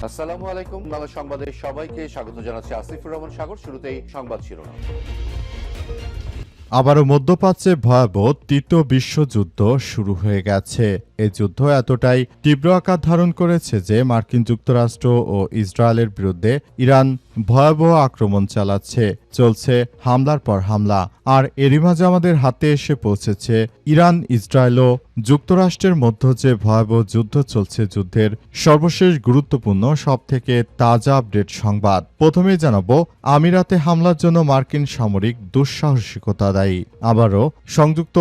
আসসালামু আলাইকুম। বাংলা সংবাদে সবাইকে স্বাগত জানাচ্ছি আসিফুর রহমান সাগর। শুরুতেই সংবাদ শিরোনাম। আবারও মধ্যপ্রাচ্যে ভয়াবহ তৃতীয় বিশ্বযুদ্ধ শুরু হয়ে গেছে। এই যুদ্ধ এতটাই তীব্র আকার ধারণ করেছে যে মার্কিন যুক্তরাষ্ট্র ও ইসরায়েলের বিরুদ্ধে ইরান ভয়াবহ আক্রমণ চালাচ্ছে। চলছে হামলার পর হামলা। আর এরই মাঝে আমাদের হাতে এসে পৌঁছেছে ইরান, ইসরায়েল ও যুক্তরাষ্ট্রের মধ্যে যে ভয়াবহ যুদ্ধ চলছে, যুদ্ধের সর্বশেষ গুরুত্বপূর্ণ সবথেকে তাজা আপডেট সংবাদ। প্রথমেই জানাবো, আমিরাতে হামলার জন্য মার্কিন সামরিক দুঃসাহসিকতা দায়ী। আবারও সংযুক্ত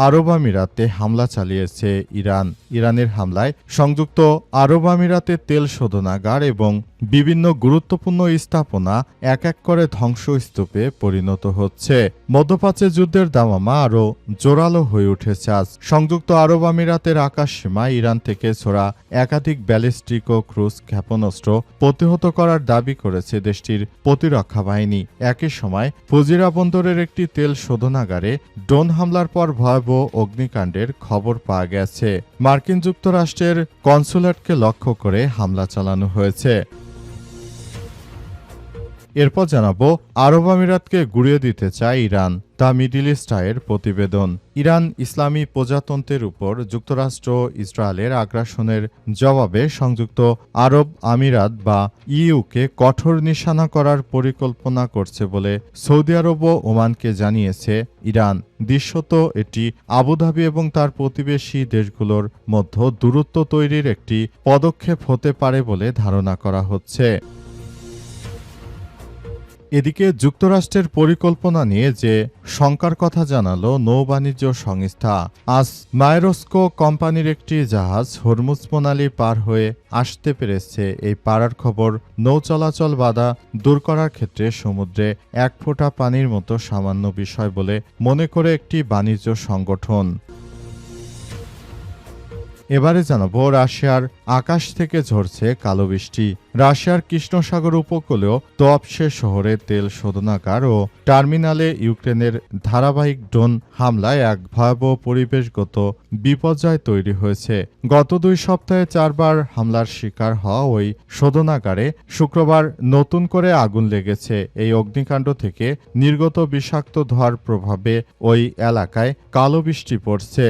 আরব আমিরাতে হামলা চালিয়েছে ইরান। ইরানের হামলায় সংযুক্ত আরব আমিরাতে তেল শোধনাগার এবং বিভিন্ন গুরুত্বপূর্ণ স্থাপনা এক এক করে ধ্বংসস্তূপে পরিণত হচ্ছে। মধ্যপ্রাচ্যে যুদ্ধের দামামা আরও জোরালো হয়ে উঠেছে আজ। সংযুক্ত আরব আমিরাতের আকাশসীমায় ইরান থেকে ছোড়া একাধিক ব্যালিস্টিক ও ক্রুজ ক্ষেপণাস্ত্র প্রতিহত করার দাবি করেছে দেশটির প্রতিরক্ষা বাহিনী। একই সময় ফুজিরা বন্দরের একটি তেল শোধনাগারে ড্রোন হামলার পর ভয়াবহ অগ্নিকাণ্ডের খবর পাওয়া গেছে। মার্কিন যুক্তরাষ্ট্রের কনসুলেটকে লক্ষ্য করে হামলা চালানো হয়েছে। এরপর জানাবো, আরব আমিরাতকে গুড়িয়ে দিতে চায় ইরান। দ্য মিডল ইস্ট আইয়ের প্রতিবেদন। ইরান ইসলামী প্রজাতন্ত্রের উপর যুক্তরাষ্ট্র ইসরায়েলের আগ্রাসনের জবাবে সংযুক্ত আরব আমিরাত বা ইইউকে কঠোর নিশানা করার পরিকল্পনা করছে বলে সৌদি আরব ও ওমানকে জানিয়েছে ইরান। দৃশ্যত এটি আবুধাবি এবং তার প্রতিবেশী দেশগুলোর মধ্যে দূরত্ব তৈরির একটি পদক্ষেপ হতে পারে বলে ধারণা করা হচ্ছে। এদিকে যুক্তরাষ্ট্রের পরিকল্পনা নিয়ে যে শঙ্কার কথা জানালো নৌবাণিজ্য সংস্থা। আজ মায়েরস্কো কোম্পানির একটি জাহাজ হরমুজ প্রণালী পার হয়ে আসতে পেরেছে। এই পারার খবর নৌ চলাচল বাধা দূর করার ক্ষেত্রে সমুদ্রে এক ফোঁটা পানির মতো সামান্য বিষয় বলে মনে করে একটি বাণিজ্য সংগঠন। এবারে জানাবো, রাশিয়ার আকাশ থেকে ঝরছে কালো বৃষ্টি। রাশিয়ার কৃষ্ণসাগর উপকূলেও তোয়াপশে শহরে তেল শোধনাগার ও টার্মিনালে ইউক্রেনের ধারাবাহিক ড্রোন হামলায় এক ভয়াবহ পরিবেশগত বিপর্যয় তৈরি হয়েছে। গত 2 সপ্তাহে 4 বার হামলার শিকার হওয়া ওই শোধনাগারে শুক্রবার নতুন করে আগুন লেগেছে। এই অগ্নিকাণ্ড থেকে নির্গত বিষাক্ত ধোঁয়ার প্রভাবে ওই এলাকায় কালো বৃষ্টি পড়ছে।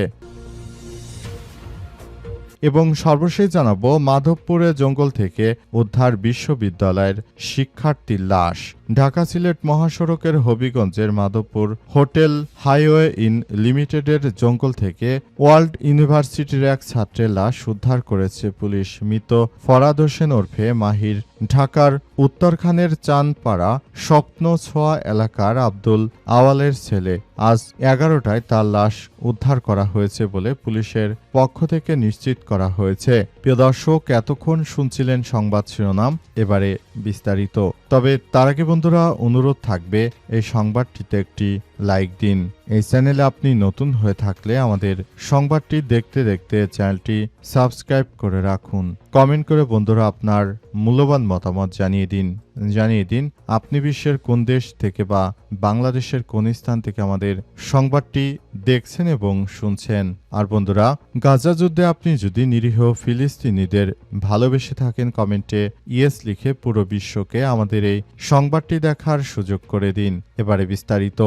এবং সর্বশেষ জানাবো, মাধবপুরে জঙ্গল থেকে উদ্ধার বিশ্ববিদ্যালয়ের শিক্ষার্থীর লাশ। ঢাকা সিলেট মহাসড়কের হবিগঞ্জের মাধবপুর হোটেল হাইওয়ে ইন লিমিটেডের জঙ্গল থেকে ওয়ার্ল্ড ইউনিভার্সিটির এক ছাত্রের লাশ উদ্ধার করেছে পুলিশ। মৃত ফরাদ হোসেন ওরফে মাহির ঢাকার উত্তরখানের চানপাড়া স্বপ্ন ছোঁয়া এলাকার আব্দুল আওয়ালের ছেলে। আজ 11টায় তার লাশ উদ্ধার করা হয়েছে বলে পুলিশের পক্ষ থেকে নিশ্চিত করা হয়েছে। প্রিয় দর্শক, এতক্ষণ শুনছিলেন সংবাদ শিরোনাম, এবারে বিস্তারিত। তবে তার আগে বন্ধুরা, অনুরোধ থাকবে এই সংবাদটিতে একটি লাইক দিন। এই চ্যানেলে আপনি নতুন হয়ে থাকলে আমাদের সংবাদটি দেখতে দেখতে চ্যানেলটি সাবস্ক্রাইব করে রাখুন। কমেন্ট করে বন্ধুরা আপনার মূল্যবান মতামত জানিয়ে দিন আপনি বিশ্বের কোন দেশ থেকে বা বাংলাদেশের কোন স্থান থেকে আমাদের সংবাদটি দেখছেন এবং শুনছেন। আর বন্ধুরা, গাজা যুদ্ধে আপনি যদি নিরীহ ফিলিস্তিনিদের ভালোবেসে থাকেন, কমেন্টে ইয়েস লিখে পুরো বিশ্বকে আমাদের এই সংবাদটি দেখার সুযোগ করে দিন। এবারে বিস্তারিত।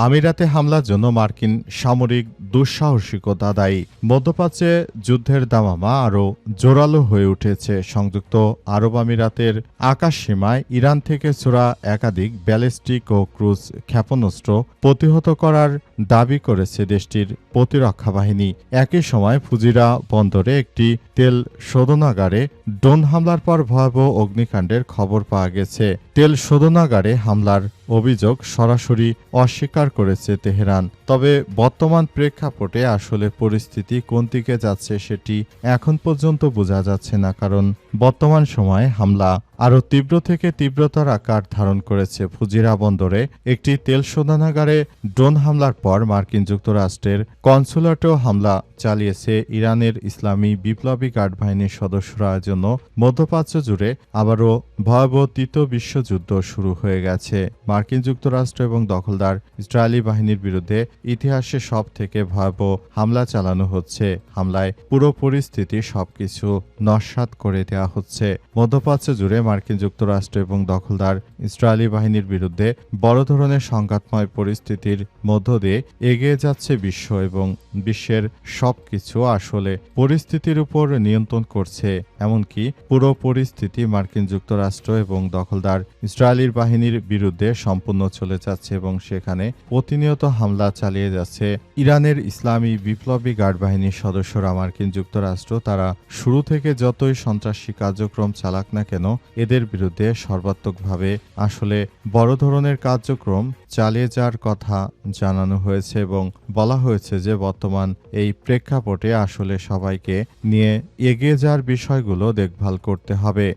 আমিরাতে হামলার জন্য মার্কিন সামরিক দুঃসাহসিকতা দায়ী। মধ্যপ্রাচ্যে যুদ্ধের দামামা আরও জোরালো হয়ে উঠেছে। সংযুক্ত আরব আমিরাতের আকাশসীমায় ইরান থেকে ছোড়া একাধিক ব্যালিস্টিক ও ক্রুজ ক্ষেপণাস্ত্র প্রতিহত করার দাবি করেছে দেশটির প্রতিরক্ষা বাহিনী। একই সময় ফুজিরা বন্দরে একটি তেল শোধনাগারে ড্রোন হামলার পর ভয়াবহ অগ্নিকাণ্ডের খবর পাওয়া গেছে। তেল শোধনাগারে হামলার অভিযোগ সরাসরি অস্বীকার করেছে তেহরান। তবে বর্তমান প্রেক্ষাপটে আসলে পরিস্থিতি কোন দিকে যাচ্ছে সেটি এখন পর্যন্ত বোঝা যাচ্ছে না, কারণ বর্তমান সময়ে হামলা আরও তীব্র থেকে তীব্রতার আকার ধারণ করেছে। ফুজিরা বন্দরে একটি তেল শোধনাগারে ড্রোন হামলার পর মার্কিন যুক্তরাষ্ট্রের কনসুলেটেও হামলা চালিয়েছে ইরানের ইসলামী বিপ্লবী গার্ড বাহিনীর সদস্যরা। জন্য মধ্যপ্রাচ্য জুড়ে আবারও ভয়াবহ তৃতীয় বিশ্বযুদ্ধ শুরু হয়ে গেছে। মার্কিন যুক্তরাষ্ট্র এবং দখলদার ইসরায়েলি বাহিনীর বিরুদ্ধে ইতিহাসে সব থেকে ভয়াবহ হামলা চালানো হচ্ছে। হামলায় পুরো পরিস্থিতি সবকিছু নস্যাৎ করে দেওয়া হচ্ছে। মধ্যপ্রাচ্য জুড়ে মার্কিন যুক্তরাষ্ট্র এবং দখলদার ইসরায়েলি বাহিনীর বিরুদ্ধে বড় ধরনের সংঘাতময় পরিস্থিতির মধ্য দিয়ে এগিয়ে যাচ্ছে বিশ্ব এবং বিশ্বের সবকিছু আসলে পরিস্থিতির উপর নিয়ন্ত্রণ করছে। এমনকি পুরো পরিস্থিতি মার্কিন যুক্তরাষ্ট্র এবং দখলদার ইসরায়েলির বাহিনীর বিরুদ্ধে সম্পূর্ণ চলে যাচ্ছে এবং সেখানে প্রতিনিয়ত হামলা চালিয়ে যাচ্ছে ইরানের ইসলামী বিপ্লবী গার্ড বাহিনীর সদস্যরা। মার্কিন যুক্তরাষ্ট্র তারা শুরু থেকে যতই সন্ত্রাসী কার্যক্রম চালাক না কেন এদের বিরুদ্ধে সর্বাত্মকভাবে আসলে বড় ধরনের কার্যক্রম চালিয়ে যাওয়ার কথা জানানো হয়েছে এবং বলা হয়েছে যে বর্তমান এই প্রেক্ষাপটে আসলে সবাইকে নিয়ে এগিয়ে যাওয়ার বিষয়গুলো দেখভাল করতে হবে।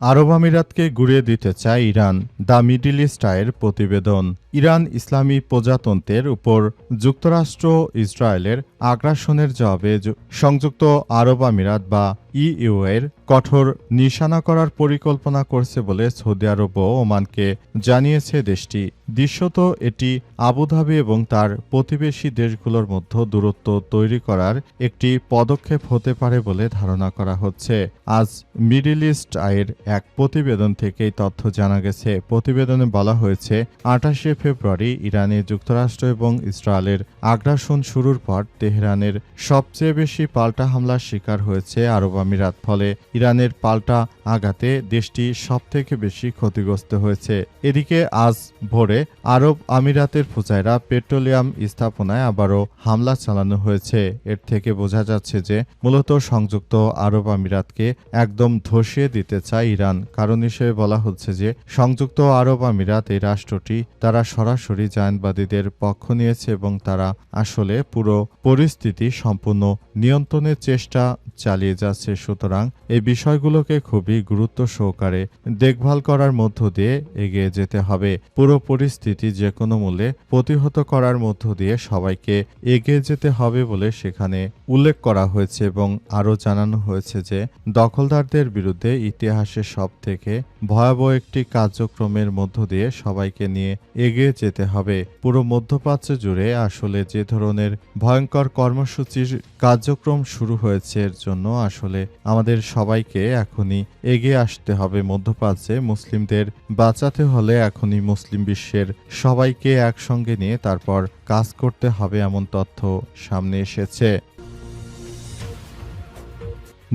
আরব আমিরাতকে গুড়িয়ে দিতে চায় ইরান, দ্য মিডল ইস্ট আইয়ের প্রতিবেদন। ইরান ইসলামী প্রজাতন্ত্রের উপর যুক্তরাষ্ট্র ইসরায়েলের আগ্রাসনের জবাবে সংযুক্ত আরব আমিরাত বা ইইউ এর কঠোর নিশানা করার পরিকল্পনা করছে বলে সৌদি আরব ও ওমানকে জানিয়েছে দেশটি। দৃশ্যত এটি আবুধাবি এবং তার প্রতিবেশী দেশগুলোর মধ্যে দূরত্ব তৈরি করার একটি পদক্ষেপ হতে পারে বলে ধারণা করা হচ্ছে। আজ মিডল ইস্ট আইয়ের এক প্রতিবেদন থেকে এই তথ্য জানা গেছে। প্রতিবেদনে বলা হয়েছে 28 ফেব্রুয়ারি ইরানে যুক্তরাষ্ট্র এবং ইসরায়েলের আগ্রাসন শুরুর পর তেহরানের সবচেয়ে বেশি পাল্টা হামলার শিকার হয়েছে আরব আমিরাত। ফলে ইরানের পাল্টা আঘাতে দেশটি সবথেকে বেশি ক্ষতিগ্রস্ত হয়েছে। এদিকে আজ ভোরে আরব আমিরাতের ফুজায়রা পেট্রোলিয়াম স্থাপনায় আবারও হামলা চালানো হয়েছে। এর থেকে বোঝা যাচ্ছে যে মূলত সংযুক্ত আরব আমিরাতকে একদম ধসিয়ে দিতে চায় ইরান। কারণ হিসেবে বলা হচ্ছে যে সংযুক্ত আরব আমিরাত এই রাষ্ট্রটি তারা সরাসরি জায়নবাদীদের পক্ষ নিয়েছে এবং তারা আসলে পুরো পরিস্থিতি সম্পূর্ণ নিয়ন্ত্রণের চেষ্টা চালিয়ে যাচ্ছে। সুতরাং এই বিষয়গুলোকে খুবই গুরুত্ব সহকারে দেখভাল করার মধ্য দিয়ে এগিয়ে যেতে হবে। পুরো পরিস্থিতি যে কোনো মূল্যে প্রতিহত করার মধ্য দিয়ে সবাইকে এগিয়ে যেতে হবে বলে সেখানে উল্লেখ করা হয়েছে এবং আরও জানানো হয়েছে যে দখলদারদের বিরুদ্ধে ইতিহাসের সব থেকে ভয়াবহ একটি কার্যক্রমের মধ্য দিয়ে সবাইকে নিয়ে এগিয়ে যেতে হবে। পুরো মধ্যপ্রাচ্য জুড়ে আসলে যে ধরনের ভয়ঙ্কর কর্মসূচির কার্যক্রম শুরু হয়েছে এর জন্য আসলে আমাদের সবাইকে এখনই এগিয়ে আসতে হবে। মধ্যপ্রাচ্যে মুসলিমদের বাঁচাতে হলে এখনই মুসলিম বিশ্বের সবাইকে একসঙ্গে নিয়ে তারপর কাজ করতে হবে, এমন তথ্য সামনে এসেছে।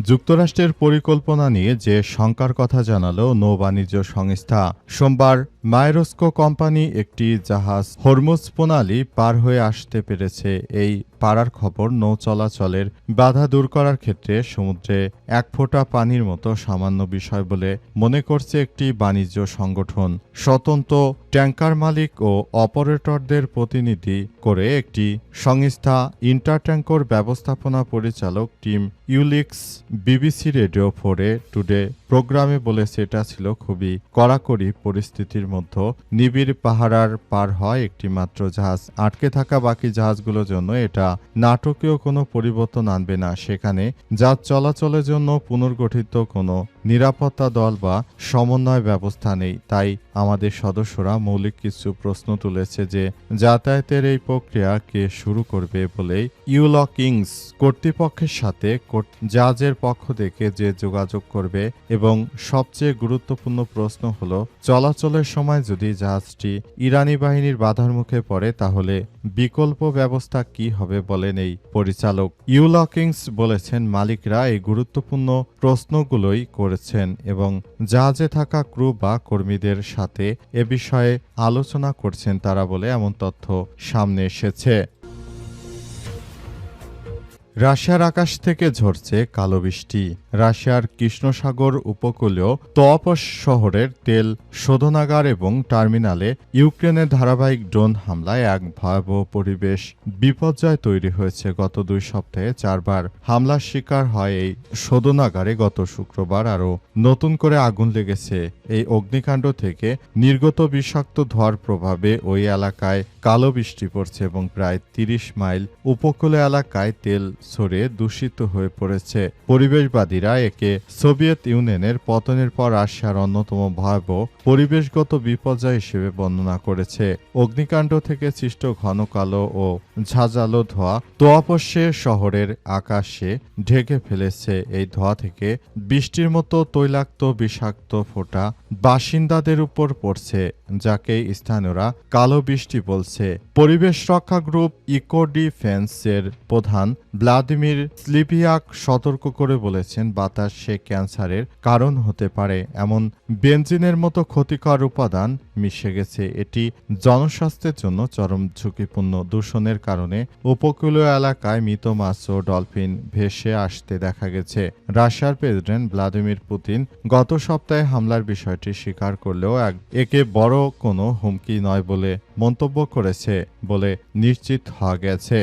যুক্তরাষ্ট্রের পরিকল্পনা নিয়ে যে শঙ্কার কথা জানালো নৌ বাণিজ্য সংস্থা। সোমবার মায়েরস্কো কোম্পানি একটি জাহাজ হরমুজ প্রণালী পার হয়ে আসতে পেরেছে। এই পারার খবর নৌ চলাচলের বাধা দূর করার ক্ষেত্রে সমুদ্রে এক ফোঁটা পানির মতো সামান্য বিষয় বলে মনে করছে একটি বাণিজ্য সংগঠন। স্বতন্ত্র ট্যাঙ্কার মালিক ও অপারেটরদের প্রতিনিধি করে একটি সংস্থা ইন্টারট্যাঙ্কর ব্যবস্থাপনা পরিচালক টিম ইউলিক্স বিবিসি রেডিও 4 টুডে প্রোগ্রামে বলেছে এটা ছিল খুবই কড়াকড়ি পরিস্থিতির মধ্যে নিবিড় পাহারার পার হয় একটি মাত্র জাহাজ। আটকে থাকা বাকি জাহাজগুলোর জন্য এটা নাটকীয় কোনো পরিবর্তন আনবে না। সেখানে জাহাজ চলাচলের জন্য পুনর্গঠিত কোনো নিরাপত্তা দল বা সমন্বয় ব্যবস্থা নেই। তাই আমাদের সদস্যরা মৌলিক কিছু প্রশ্ন তুলেছে যে যাতায়াতের এই প্রক্রিয়া কে শুরু করবে বলেই ইউলকিংস কর্তৃপক্ষের সাথে জাহাজের পক্ষ থেকে যে যোগাযোগ করবে এবং সবচেয়ে গুরুত্বপূর্ণ প্রশ্ন হলো চলাচলের সময় যদি জাহাজটি ইরানি বাহিনীর বাধার মুখে পড়ে তাহলে বিকল্প ব্যবস্থা কি হবে বলেন এই পরিচালক। ইউলকিংস বলেছেন মালিকরা এই গুরুত্বপূর্ণ প্রশ্নগুলোই করেছেন এবং জাহাজে থাকা ক্রু বা কর্মীদের সাথে এ বিষয়ে আলোচনা করছেন তারা বলে এমন তথ্য সামনে এসেছে। রাশিয়ার আকাশ থেকে ঝরছে কালো বৃষ্টি। রাশিয়ার কৃষ্ণসাগর উপকূলীয় তোয়াপস শহরের তেল শোধনাগার এবং টার্মিনালে ইউক্রেনের ধারাবাহিক ড্রোন হামলায় এক ভয়াবহ পরিবেশ বিপর্যয় তৈরি হয়েছে। গত 2 সপ্তাহে 4 বার হামলার শিকার হয় এই শোধনাগারে। গত শুক্রবার আরও নতুন করে আগুন লেগেছে। এই অগ্নিকাণ্ড থেকে নির্গত বিষাক্ত ধোঁয়ার প্রভাবে ওই এলাকায় কালো বৃষ্টি পড়ছে এবং প্রায় 30 মাইল উপকূল এলাকায় তেল ছড়িয়ে দূষিত হয়ে পড়েছে। পরিবেশবাদীরা একে সোভিয়েত ইউনিয়নের পতনের পর রাশিয়ার অন্যতম ভয়াবহ পরিবেশগত বিপর্যয় হিসেবে বর্ণনা করেছে। অগ্নিকাণ্ড থেকে সৃষ্ট ঘন কালো ও ঝাঁঝালো ধোঁয়া তোয়াপস্যে শহরের আকাশে ঢেকে ফেলেছে। এই ধোঁয়া থেকে বৃষ্টির মতো তৈলাক্ত বিষাক্ত ফোঁটা বাসিন্দাদের উপর পড়ছে, যাকে স্থানীয়রা কালো বৃষ্টি বলছে। পরিবেশ রক্ষা গ্রুপ ইকো ডিফেন্সের প্রধান ভ্লাদিমির স্লিভিয়াক সতর্ক করে বলেছেন, বাতাসে ক্যান্সারের কারণ হতে পারে এমন বেনজিনের মতো ক্ষতিকর উপাদান মিশে গেছে। এটি জনস্বাস্থ্যের জন্য চরম ঝুঁকিপূর্ণ। দূষণের কারণে উপকূলীয় এলাকায় মৃত মাছ ও ডলফিন ভেসে আসতে দেখা গেছে। রাশিয়ার প্রেসিডেন্ট ভ্লাদিমির পুতিন গত সপ্তাহে হামলার বিষয়টি স্বীকার করলেও একে বড় কোনো হুমকি নয় বলে মন্তব্য করেছে বলে নিশ্চিত হওয়া গেছে।